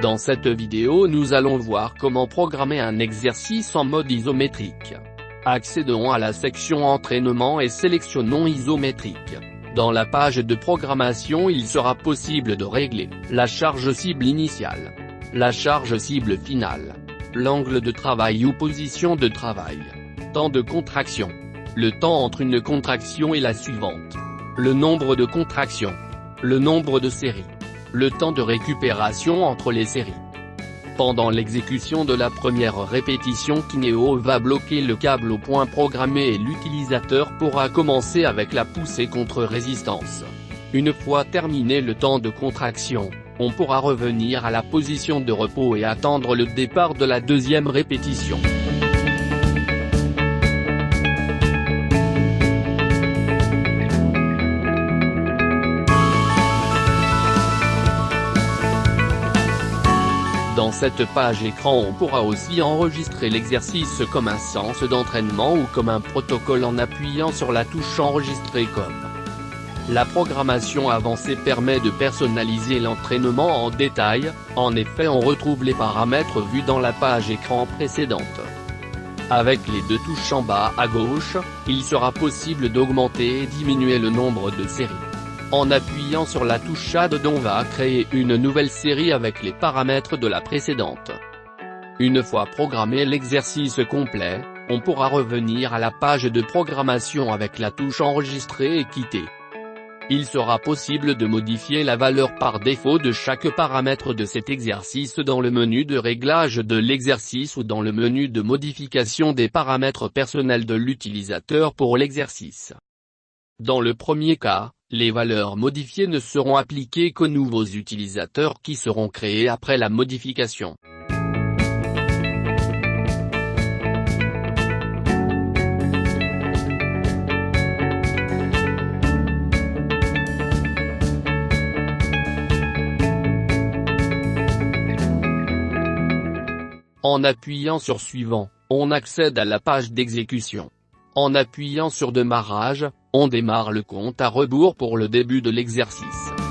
Dans cette vidéo nous allons voir comment programmer un exercice en mode isométrique. Accédons à la section entraînement et sélectionnons isométrique. Dans la page de programmation il sera possible de régler la charge cible initiale, la charge cible finale, l'angle de travail ou position de travail, temps de contraction, le temps entre une contraction et la suivante, le nombre de contractions, le nombre de séries, le temps de récupération entre les séries. Pendant l'exécution de la première répétition, Kineo va bloquer le câble au point programmé et l'utilisateur pourra commencer avec la poussée contre résistance. Une fois terminé le temps de contraction, on pourra revenir à la position de repos et attendre le départ de la deuxième répétition. Dans cette page écran on pourra aussi enregistrer l'exercice comme un séance d'entraînement ou comme un protocole en appuyant sur la touche enregistrer comme. La programmation avancée permet de personnaliser l'entraînement en détail, en effet on retrouve les paramètres vus dans la page écran précédente. Avec les deux touches en bas à gauche, il sera possible d'augmenter et diminuer le nombre de séries. En appuyant sur la touche Add on va créer une nouvelle série avec les paramètres de la précédente. Une fois programmé l'exercice complet, on pourra revenir à la page de programmation avec la touche Enregistrer et quitter. Il sera possible de modifier la valeur par défaut de chaque paramètre de cet exercice dans le menu de réglage de l'exercice ou dans le menu de modification des paramètres personnels de l'utilisateur pour l'exercice. Dans le premier cas, les valeurs modifiées ne seront appliquées qu'aux nouveaux utilisateurs qui seront créés après la modification. En appuyant sur Suivant, on accède à la page d'exécution. En appuyant sur Démarrage, on démarre le compte à rebours pour le début de l'exercice.